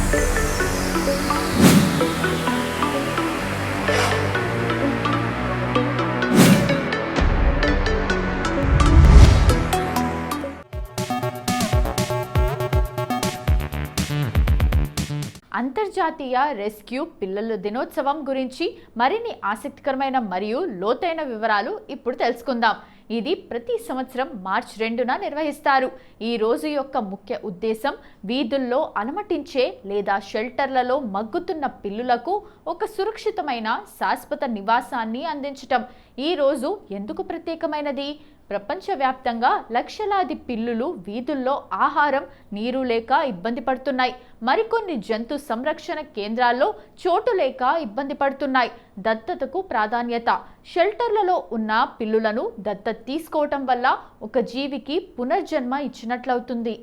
అంతర్జాతీయ రెస్క్యూ పిల్లల దినోత్సవం గురించి మరిన్ని ఆసక్తికరమైన మరియు లోతైన వివరాలు ఇప్పుడు తెలుసుకుందాం. ఇది ప్రతి సంవత్సరం మార్చి 2న నిర్వహిస్తారు. ఈ రోజు యొక్క ముఖ్య ఉద్దేశం వీధుల్లో అలమటించే లేదా షెల్టర్లలో మగ్గుతున్న పిల్లులకు ఒక సురక్షితమైన శాశ్వత నివాసాన్ని అందించటం. ఈ రోజు ఎందుకు ప్రత్యేకమైనది? ప్రపంచవ్యాప్తంగా లక్షలాది పిల్లులు వీధుల్లో ఆహారం, నీరు లేక ఇబ్బంది పడుతున్నాయి. మరికొన్ని జంతు సంరక్షణ కేంద్రాల్లో చోటు లేక ఇబ్బంది పడుతున్నాయి. దత్తతకు ప్రాధాన్యత. షెల్టర్లలో ఉన్న పిల్లులను దత్తత తీసుకోవటం వల్ల ఒక జీవికి పునర్జన్మ ఇచ్చినట్లవుతుంది.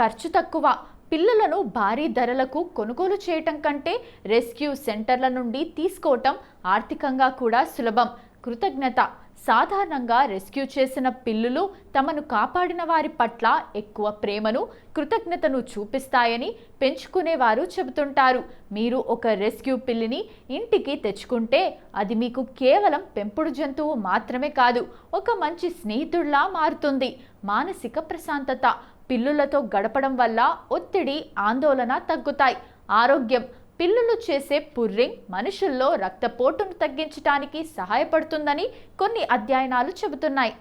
ఖర్చు తక్కువ. పిల్లులను భారీ ధరలకు కొనుగోలు చేయటం కంటే రెస్క్యూ సెంటర్ల నుండి తీసుకోవటం ఆర్థికంగా కూడా సులభం. కృతజ్ఞత. సాధారణంగా రెస్క్యూ చేసిన పిల్లులు తమను కాపాడిన వారి పట్ల ఎక్కువ ప్రేమను, కృతజ్ఞతను చూపిస్తాయని పెంచుకునేవారు చెబుతుంటారు. మీరు ఒక రెస్క్యూ పిల్లిని ఇంటికి తెచ్చుకుంటే అది మీకు కేవలం పెంపుడు జంతువు మాత్రమే కాదు, ఒక మంచి స్నేహితుడిలా మారుతుంది. మానసిక ప్రశాంతత. పిల్లులతో గడపడం వల్ల ఒత్తిడి, ఆందోళన తగ్గుతాయి. ఆరోగ్యం. పిల్లులు చేసే పుర్రింగ్ మనుషుల్లో రక్తపోటును తగ్గించడానికి సహాయపడుతుందని కొన్ని అధ్యయనాలు చెబుతున్నాయి.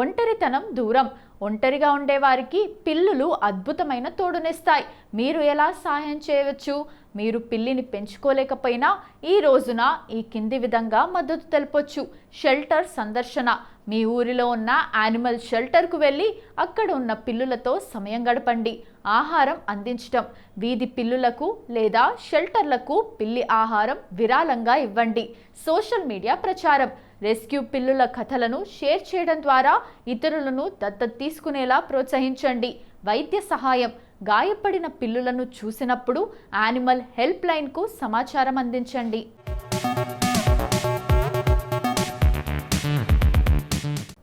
ఒంటరితనం దూరం. ఒంటరిగా ఉండేవారికి పిల్లులు అద్భుతమైన తోడునిస్తాయి. మీరు ఎలా సహాయం చేయవచ్చు? మీరు పిల్లిని పెంచుకోలేకపోయినా ఈ రోజున ఈ కింది విధంగా మద్దతు తెలపొచ్చు. షెల్టర్ సందర్శన. మీ ఊరిలో ఉన్న యానిమల్ షెల్టర్కు వెళ్ళి అక్కడ ఉన్న పిల్లులతో సమయం గడపండి. ఆహారం అందించటం. వీధి పిల్లులకు లేదా షెల్టర్లకు పిల్లి ఆహారం విరాళంగా ఇవ్వండి. సోషల్ మీడియా ప్రచారం. రెస్క్యూ పిల్లుల కథలను షేర్ చేయడం ద్వారా ఇతరులను దత్తత తీసుకునేలా ప్రోత్సహించండి. వైద్య సహాయం. గాయపడిన పిల్లులను చూసినప్పుడు యానిమల్ హెల్ప్ లైన్కు సమాచారం అందించండి.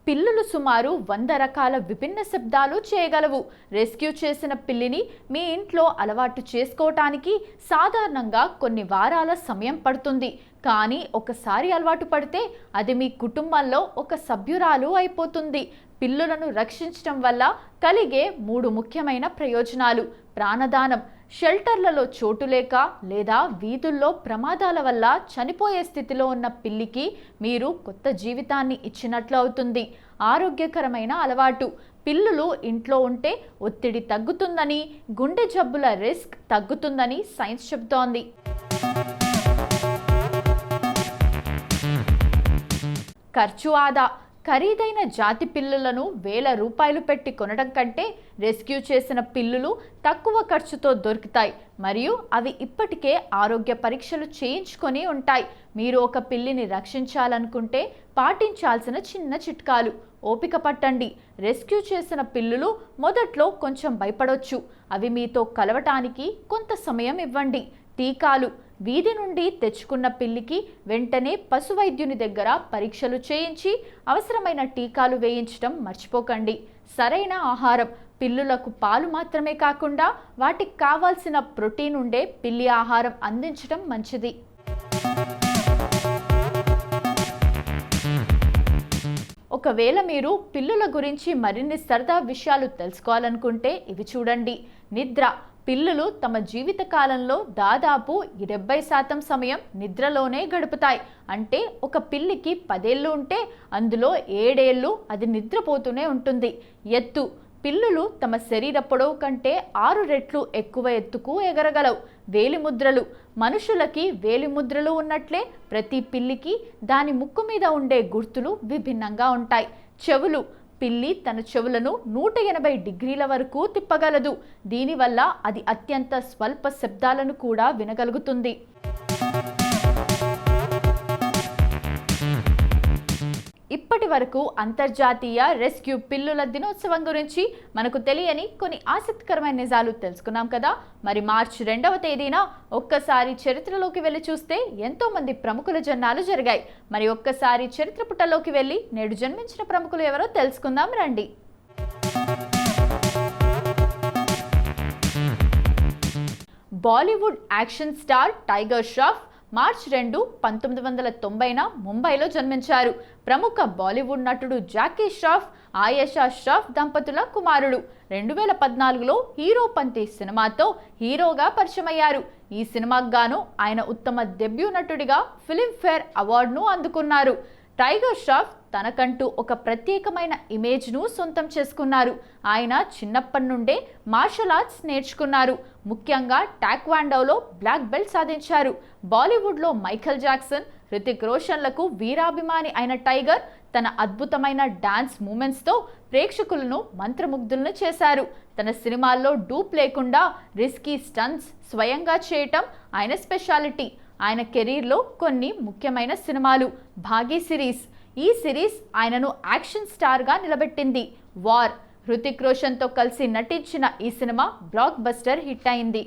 పిల్లులు సుమారు 100 రకాల విభిన్న శబ్దాలు చేయగలవు. రెస్క్యూ చేసిన పిల్లిని మీ ఇంట్లో అలవాటు చేసుకోవటానికి సాధారణంగా కొన్ని వారాల సమయం పడుతుంది. కానీ ఒకసారి అలవాటు పడితే అది మీ కుటుంబంలో ఒక సభ్యురాలు అయిపోతుంది. పిల్లులను రక్షించడం వల్ల కలిగే 3 ముఖ్యమైన ప్రయోజనాలు. ప్రాణదానం. షెల్టర్లలో చోటు లేక లేదా వీధుల్లో ప్రమాదాల వల్ల చనిపోయే స్థితిలో ఉన్న పిల్లికి మీరు కొత్త జీవితాన్ని ఇచ్చినట్లు అవుతుంది. ఆరోగ్యకరమైన అలవాటు. పిల్లులు ఇంట్లో ఉంటే ఒత్తిడి తగ్గుతుందని, గుండె జబ్బుల రిస్క్ తగ్గుతుందని సైన్స్ చెబుతోంది. ఖర్చు ఆదా. ఖరీదైన జాతి పిల్లులను వేల రూపాయలు పెట్టి కొనడం కంటే రెస్క్యూ చేసిన పిల్లులు తక్కువ ఖర్చుతో దొరుకుతాయి మరియు అవి ఇప్పటికే ఆరోగ్య పరీక్షలు చేయించుకొని ఉంటాయి. మీరు ఒక పిల్లిని రక్షించాలనుకుంటే పాటించాల్సిన చిన్న చిట్కాలు. ఓపిక పట్టండి. రెస్క్యూ చేసిన పిల్లులు మొదట్లో కొంచెం భయపడొచ్చు. అవి మీతో కలవటానికి కొంత సమయం ఇవ్వండి. టీకాలు. వీధి నుండి తెచ్చుకున్న పిల్లికి వెంటనే పశు వైద్యుని దగ్గర పరీక్షలు చేయించి అవసరమైన టీకాలు వేయించడం మర్చిపోకండి. సరైన ఆహారం. పిల్లులకు పాలు మాత్రమే కాకుండా వాటికి కావాల్సిన ప్రోటీన్ ఉండే పిల్లి ఆహారం అందించడం మంచిది. ఒకవేళ మీరు పిల్లుల గురించి మరిన్ని సరదా విషయాలు తెలుసుకోవాలనుకుంటే ఇవి చూడండి. నిద్ర. పిల్లులు తమ జీవిత కాలంలో దాదాపు 70% సమయం నిద్రలోనే గడుపుతాయి. అంటే ఒక పిల్లికి 10 ఏళ్ళు ఉంటే అందులో 7 ఏళ్ళు అది నిద్రపోతూనే ఉంటుంది. ఎత్తు. పిల్లులు తమ శరీర పొడవు కంటే 6 రెట్లు ఎక్కువ ఎత్తుకు ఎగరగలవు. వేలిముద్రలు. మనుషులకి వేలిముద్రలు ఉన్నట్లే ప్రతి పిల్లికి దాని ముక్కు మీద ఉండే గుర్తులు విభిన్నంగా ఉంటాయి. చెవులు. పిల్లి తన చెవులను 180 డిగ్రీల వరకు తిప్పగలదు. దీనివల్ల అది అత్యంత స్వల్ప శబ్దాలను కూడా వినగలుగుతుంది. ఇప్పటి ఇప్పటి వరకు అంతర్జాతీయ రెస్క్యూ పిల్లుల దినోత్సవం గురించి మనకు తెలియని కొన్ని ఆసక్తికరమైన నిజాలు తెలుసుకున్నాం కదా. మరి మార్చి 2వ తేదీన ఒక్కసారి చరిత్రలోకి వెళ్ళి చూస్తే ఎంతో మంది ప్రముఖుల జన్మాలు జరిగాయి. మరి ఒక్కసారి చరిత్ర పుటల్లోకి వెళ్ళి నేడు జన్మించిన ప్రముఖులు ఎవరో తెలుసుకుందాం రండి. బాలీవుడ్ యాక్షన్ స్టార్ టైగర్ ష్రాఫ్ మార్చి 2, 1990న ముంబైలో జన్మించారు. ప్రముఖ బాలీవుడ్ నటుడు జాకీ ష్రాఫ్, ఆయేషా ష్రాఫ్ దంపతుల కుమారుడు. 2014లో హీరోపంతి సినిమాతో హీరోగా పరిచయమయ్యారు. ఈ సినిమాకు గాను ఆయన ఉత్తమ డెబ్యూ నటుడిగా ఫిల్మ్ఫేర్ అవార్డును అందుకున్నారు. టైగర్ ష్రాఫ్ తనకంటూ ఒక ప్రత్యేకమైన ఇమేజ్ను సొంతం చేసుకున్నారు. ఆయన చిన్నప్పటి నుండే మార్షల్ ఆర్ట్స్ నేర్చుకున్నారు. ముఖ్యంగా టాక్వాండోలో బ్లాక్ బెల్ట్ సాధించారు. బాలీవుడ్లో మైఖేల్ జాక్సన్, హృతిక్ రోషన్లకు వీరాభిమాని అయిన టైగర్ తన అద్భుతమైన డాన్స్ మూమెంట్స్తో ప్రేక్షకులను మంత్రముగ్ధులను చేశారు. తన సినిమాల్లో డూప్ లేకుండా రిస్కీ స్టంట్స్ స్వయంగా చేయటం ఆయన స్పెషాలిటీ. ఆయన కెరీర్లో కొన్ని ముఖ్యమైన సినిమాలు భాగీ సిరీస్. ఈ సిరీస్ ఆయనను యాక్షన్ స్టార్గా నిలబెట్టింది. వార్, హృతిక్ రోషన్తో కలిసి నటించిన ఈ సినిమా బ్లాక్ బస్టర్ హిట్ అయింది.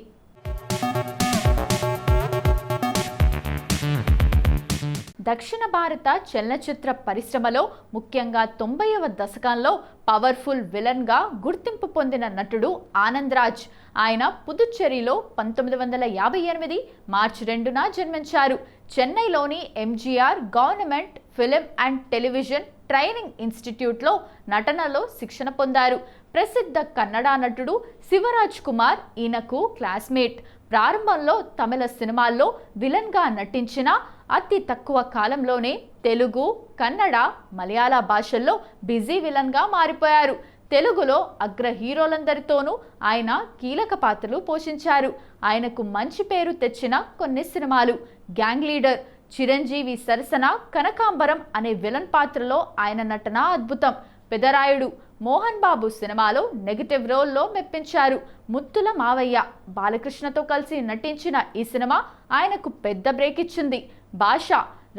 దక్షిణ భారత చలనచిత్ర పరిశ్రమలో ముఖ్యంగా 90వ దశకంలో పవర్ఫుల్ విలన్గా గుర్తింపు పొందిన నటుడు ఆనంద్ రాజ్. ఆయన పుదుచ్చేరిలో 1958 మార్చి 2న జన్మించారు. చెన్నైలోని MGR government film and television training ఇన్స్టిట్యూట్లో నటనలో శిక్షణ పొందారు. ప్రసిద్ధ కన్నడ నటుడు శివరాజ్ కుమార్ ఈయనకు క్లాస్మేట్. ప్రారంభంలో తమిళ సినిమాల్లో విలన్గా నటించిన అతి తక్కువ కాలంలోనే తెలుగు, కన్నడ, మలయాళ భాషల్లో బిజీ విలన్గా మారిపోయారు. తెలుగులో అగ్ర హీరోలందరితోనూ ఆయన కీలక పాత్రలు పోషించారు. ఆయనకు మంచి పేరు తెచ్చిన కొన్ని సినిమాలు: గ్యాంగ్ లీడర్, చిరంజీవి సరసన కనకాంబరం అనే విలన్ పాత్రలో ఆయన నటన అద్భుతం. పెదరాయుడు, మోహన్ బాబు సినిమాలో నెగటివ్ రోల్లో మెప్పించారు. ముత్తుల మావయ్య, బాలకృష్ణతో కలిసి నటించిన ఈ సినిమా ఆయనకు పెద్ద బ్రేక్ ఇచ్చింది. భాష,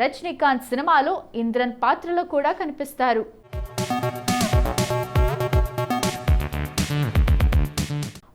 రజనీకాంత్ సినిమాలో ఇంద్రన్ పాత్రలో కూడా కనిపిస్తారు.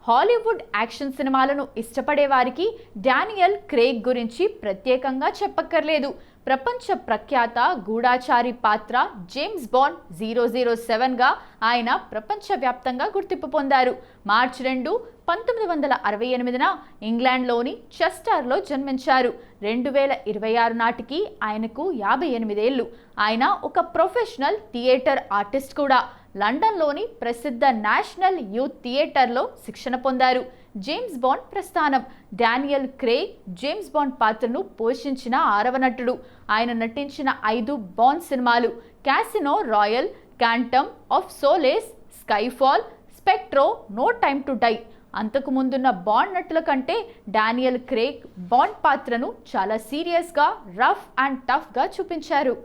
హాలీవుడ్ యాక్షన్ సినిమాలను ఇష్టపడే వారికి డానియల్ క్రేగ్ గురించి ప్రత్యేకంగా చెప్పక్కర్లేదు. ప్రపంచ ప్రఖ్యాత గూఢాచారి పాత్ర జేమ్స్ బాండ్ 007గా ఆయన ప్రపంచవ్యాప్తంగా గుర్తింపు పొందారు. మార్చి 2, 1968న ఇంగ్లాండ్లోని చెస్టర్లో జన్మించారు. 2026 నాటికి ఆయనకు 58 ఏళ్లు. ఆయన ఒక ప్రొఫెషనల్ థియేటర్ ఆర్టిస్ట్ కూడా. లండన్లోని ప్రసిద్ధ నేషనల్ యూత్ థియేటర్లో శిక్షణ పొందారు. జేమ్స్ బాండ్ ప్రస్థానం. డానియల్ క్రేగ్ జేమ్స్ బాండ్ పాత్రను పోషించిన 6వ నటుడు. ఆయన నటించిన 5 బాండ్ సినిమాలు: Casino Royale, Quantum of Solace, Skyfall, Spectre, No Time to Die. అంతకు ముందున్న బాండ్ నటుల కంటే డానియల్ క్రేగ్ బాండ్ పాత్రను చాలా సీరియస్గా, రఫ్ అండ్ టఫ్గా చూపించారు.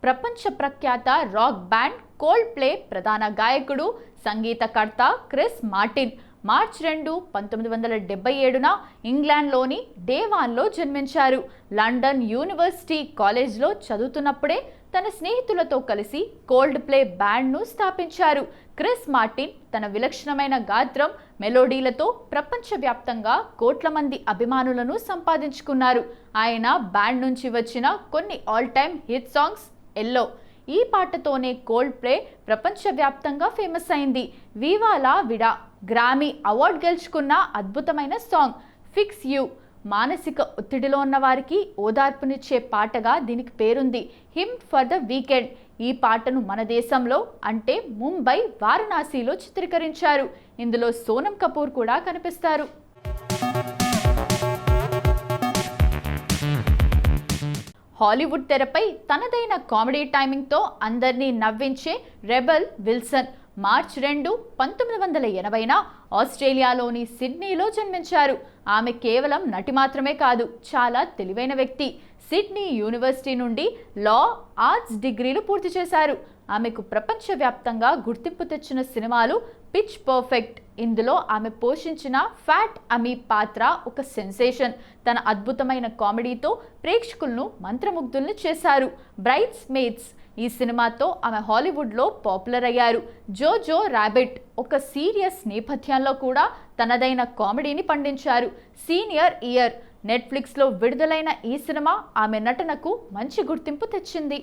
ప్రపంచ ప్రఖ్యాత రాక్ బ్యాండ్ కోల్డ్ ప్లే ప్రధాన గాయకుడు, సంగీతకర్త క్రిస్ మార్టిన్ మార్చి 2, 1977న ఇంగ్లాండ్లోని డేవాన్లో జన్మించారు. లండన్ యూనివర్సిటీ కాలేజ్లో చదువుతున్నప్పుడే తన స్నేహితులతో కలిసి కోల్డ్ ప్లే బ్యాండ్ను స్థాపించారు. క్రిస్ మార్టిన్ తన విలక్షణమైన గాత్రం, మెలోడీలతో ప్రపంచవ్యాప్తంగా కోట్ల మంది అభిమానులను సంపాదించుకున్నారు. ఆయన బ్యాండ్ నుంచి వచ్చిన కొన్ని all time hit songs: yellow. ఈ పాటతోనే కోల్డ్ ప్లే ప్రపంచవ్యాప్తంగా ఫేమస్ అయింది. వివా లా విడా గ్రామీ అవార్డు గెలుచుకున్న అద్భుతమైన సాంగ్. ఫిక్స్ యూ మానసిక ఒత్తిడిలో ఉన్న వారికి ఓదార్పునిచ్చే పాటగా దీనికి పేరుంది. Him for the weekend. ఈ పాటను మన దేశంలో అంటే ముంబై, వారణాసిలో చిత్రీకరించారు. ఇందులో సోనం కపూర్ కూడా కనిపిస్తారు. హాలీవుడ్ తెరపై తనదైన కామెడీ టైమింగ్తో అందరినీ నవ్వించే రెబెల్ విల్సన్ మార్చి 2, 1980న ఆస్ట్రేలియాలోని సిడ్నీలో జన్మించారు. ఆమె కేవలం నటి మాత్రమే కాదు, చాలా తెలివైన వ్యక్తి. సిడ్నీ యూనివర్సిటీ నుండి లా, ఆర్ట్స్ డిగ్రీలు పూర్తి చేశారు. ఆమెకు ప్రపంచవ్యాప్తంగా గుర్తింపు తెచ్చిన సినిమాలు పిచ్ పర్ఫెక్ట్, ఇందులో ఆమె పోషించిన ఫ్యాట్ అమీ పాత్ర ఒక సెన్సేషన్. తన అద్భుతమైన కామెడీతో ప్రేక్షకులను మంత్రముగ్ధుల్ని చేశారు. బ్రైడ్స్ మేడ్స్ ఈ సినిమాతో ఆమె హాలీవుడ్లో పాపులర్ అయ్యారు. జోజో రాబిట్ ఒక సీరియస్ నేపథ్యంలో కూడా తనదైన కామెడీని పండించారు. సీనియర్ ఇయర్ నెట్ఫ్లిక్స్లో విడుదలైన ఈ సినిమా ఆమె నటనకు మంచి గుర్తింపు తెచ్చింది.